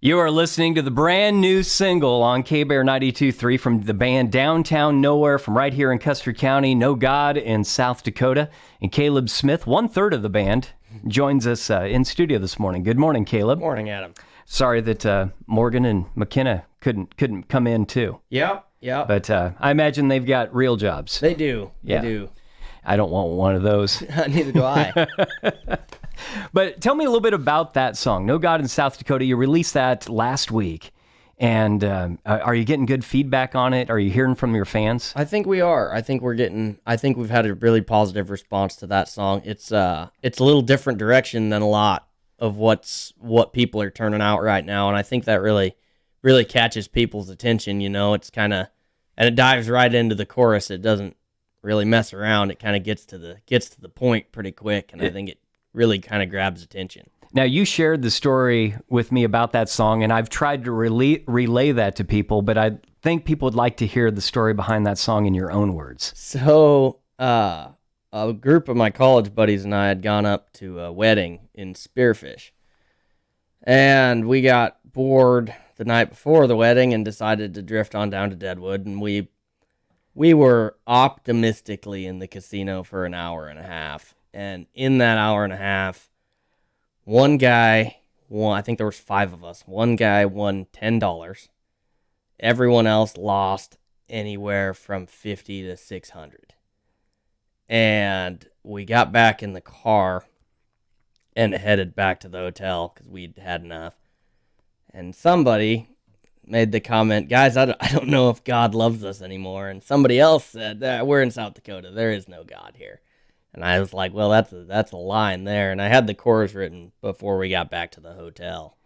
You are listening to the brand new single on K-Bear 92.3 from the band Downtown Nowhere from right here in Custer County, No God in South Dakota. And Caleb Smith, 1/3 of the band, joins us in studio this morning. Good morning, Caleb. Morning, Adam. Sorry that Morgan and McKenna couldn't come in too. Yeah. But I imagine they've got real jobs. They do. Yeah. They do. I don't want one of those. Neither do I. But tell me a little bit about that song, No God in South Dakota. You released that last week. And are you getting good feedback on it? Are you hearing from your fans? I think we are. I think we've had a really positive response to that song. It's a little different direction than a lot of what people are turning out right now. And I think that really catches people's attention. You know, it's kind of, and it dives right into the chorus. It doesn't really mess around. It kind of gets to the point pretty quick. And I think it really kind of grabs attention. Now, you shared the story with me about that song, and I've tried to relay that to people, but I think people would like to hear the story behind that song in your own words. So, a group of my college buddies and I had gone up to a wedding in Spearfish, and we got bored the night before the wedding and decided to drift on down to Deadwood, and we were optimistically in the casino for an hour and a half. And in that hour and a half, one guy won, I think there was 5 of us. One guy won $10. Everyone else lost anywhere from $50 to $600. And we got back in the car and headed back to the hotel because we'd had enough. And somebody made the comment, guys, I don't know if God loves us anymore. And somebody else said, we're in South Dakota. There is no God here. And I was like, well, that's a line there. And I had the chorus written before we got back to the hotel.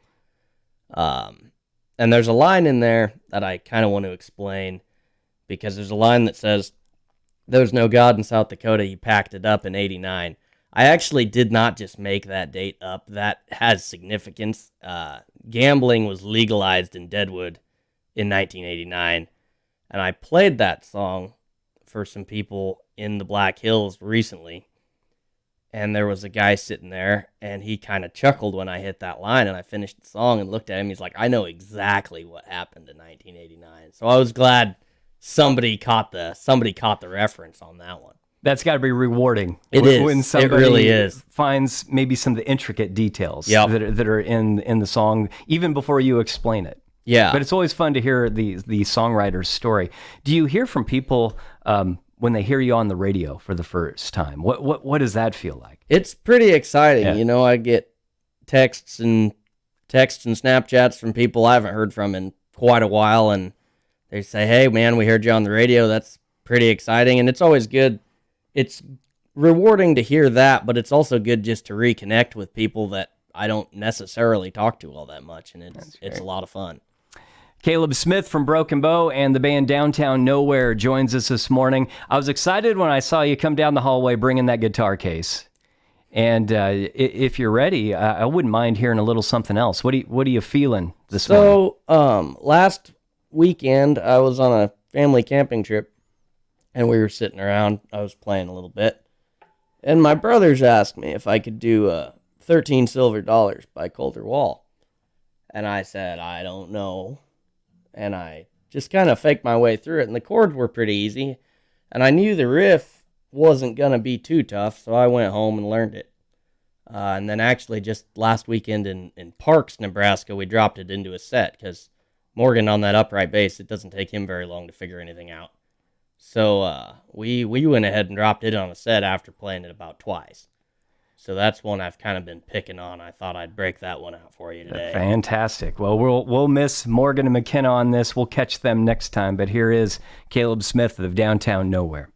And there's a line in there that I kind of want to explain, because there's a line that says, there's no God in South Dakota. He packed it up in 89. I actually did not just make that date up. That has significance. Gambling was legalized in Deadwood in 1989. And I played that song for some people in the Black Hills recently, and there was a guy sitting there, and he kind of chuckled when I hit that line, and I finished the song and looked at him. He's like, I know exactly what happened in 1989. So I was glad somebody caught the reference on that one. That's got to be rewarding. It is. When somebody it really is. Finds maybe some of the intricate details Yep. that are in the song, even before you explain it. Yeah. But it's always fun to hear the songwriter's story. Do you hear from people when they hear you on the radio for the first time? What does that feel like? It's pretty exciting. Yeah. You know, I get texts and Snapchats from people I haven't heard from in quite a while, and they say, hey, man, we heard you on the radio. That's pretty exciting, and it's always good. It's rewarding to hear that, but it's also good just to reconnect with people that I don't necessarily talk to all that much, and it's a lot of fun. Caleb Smith from Broken Bow and the band Downtown Nowhere joins us this morning. I was excited when I saw you come down the hallway bringing that guitar case. And if you're ready, I wouldn't mind hearing a little something else. What are you feeling this morning? So, last weekend, I was on a family camping trip, and we were sitting around. I was playing a little bit. And my brothers asked me if I could do 13 Silver Dollars by Colter Wall. And I said, I don't know. And I just kind of faked my way through it, and the chords were pretty easy, and I knew the riff wasn't going to be too tough, so I went home and learned it. And then actually just last weekend in Parks, Nebraska, we dropped it into a set, because Morgan on that upright bass, it doesn't take him very long to figure anything out. So we went ahead and dropped it on a set after playing it about twice. So that's one I've kind of been picking on. I thought I'd break that one out for you today. Fantastic. Well, we'll miss Morgan and McKenna on this. We'll catch them next time. But here is Caleb Smith of Downtown Nowhere.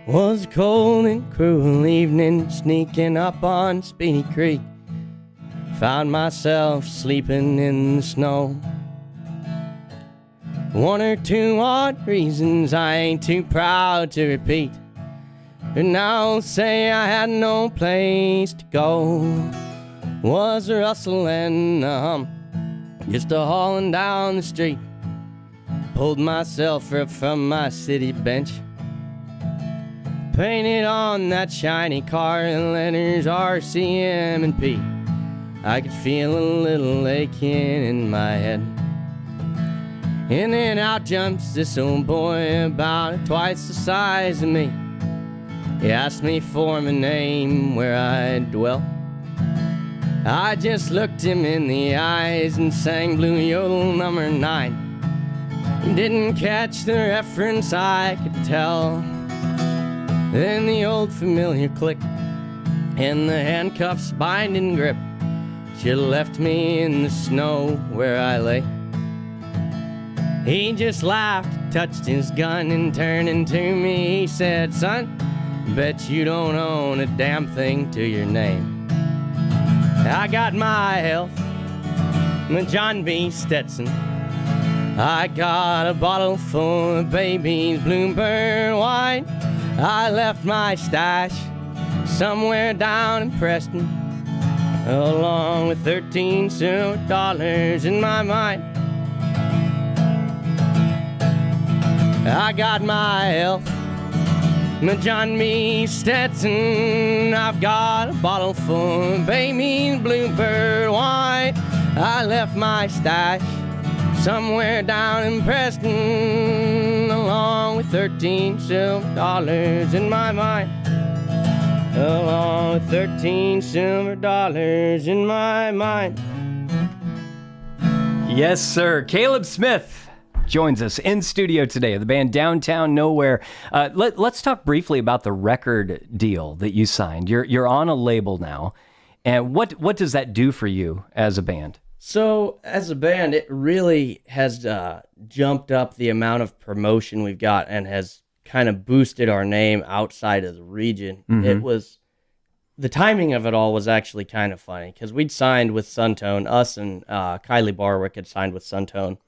Was a cold and cruel evening, sneaking up on Speedy Creek. Found myself sleeping in the snow. One or two odd reasons I ain't too proud to repeat, and I'll say I had no place to go. Was a rustle and a hum, just a hauling down the street. pulled myself up from my city bench, painted on that shiny car the letters RCM and P. I could feel a little aching in my head. And then out jumps this old boy about twice the size of me. He asked me for my name, where I dwell. I just looked him in the eyes and sang Blue Yodel number 9. He didn't catch the reference, I could tell. Then the old familiar click and the handcuffs binding grip should have left me in the snow where I lay. He just laughed, touched his gun, and turning to me, he said, "Son, bet you don't own a damn thing to your name." I got my health, my John B. Stetson. I got a bottle full of baby's Bluebird wine. I left my stash somewhere down in Preston, along with 13 silver dollars in my mind. I got my health, my John B. Stetson. I've got a bottle full of baby's Bluebird wine. I left my stash somewhere down in Preston, along with 13 silver dollars in my mind. Along with 13 silver dollars in my mind. Yes, sir. Caleb Smith joins us in studio today of the band Downtown Nowhere. Let's talk briefly about the record deal that you signed. You're on a label now, and what does that do for you as a band? So as a band, it really has jumped up the amount of promotion we've got and has kind of boosted our name outside of the region. Mm-hmm. The timing of it all was actually kind of funny because we'd signed with Suntone. Us and Kylie Barwick had signed with Suntone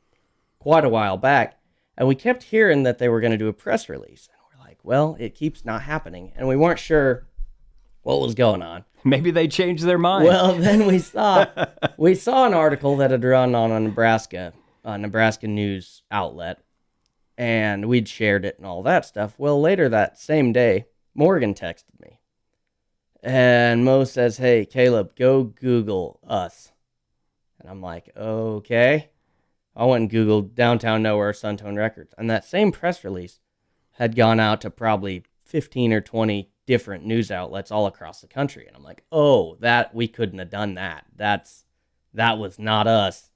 quite a while back, and we kept hearing that they were going to do a press release. And we're like, well, it keeps not happening, and we weren't sure what was going on. Maybe they changed their mind. Well, then we saw an article that had run on a Nebraska news outlet, and we'd shared it and all that stuff. Well, later that same day, Morgan texted me, and Mo says, "Hey, Caleb, go Google us." And I'm like, okay. I went and Googled Downtown Nowhere Suntone Records, and that same press release had gone out to probably 15 or 20 different news outlets all across the country. And I'm like, oh, that we couldn't have done that. That was not us.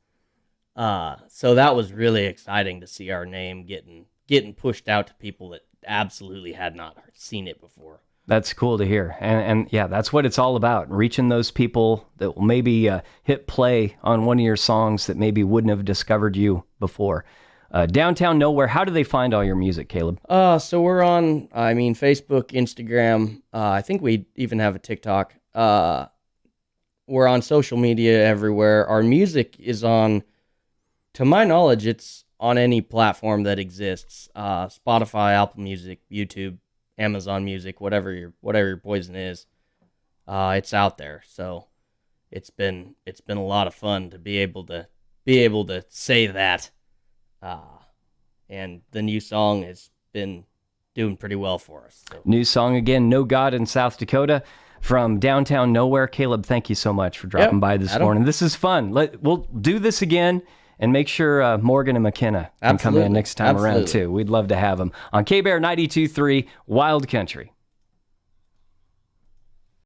So that was really exciting to see our name getting pushed out to people that absolutely had not seen it before. That's cool to hear. And yeah, that's what it's all about, reaching those people that will maybe hit play on one of your songs that maybe wouldn't have discovered you before. Downtown Nowhere, how do they find all your music, Caleb? So we're on, Facebook, Instagram. I think we even have a TikTok. We're on social media everywhere. Our music is on, to my knowledge, it's on any platform that exists. Spotify, Apple Music, YouTube, Amazon Music, whatever your poison is. It's out there. So it's been a lot of fun to be able to say that. And the new song has been doing pretty well for us. So. New song again, No God in South Dakota, from Downtown Nowhere. Caleb, thank you so much for dropping by this morning. This is fun. We'll do this again, and make sure Morgan and McKenna can come in next time around too. We'd love to have them on K-Bear 92.3 Wild Country.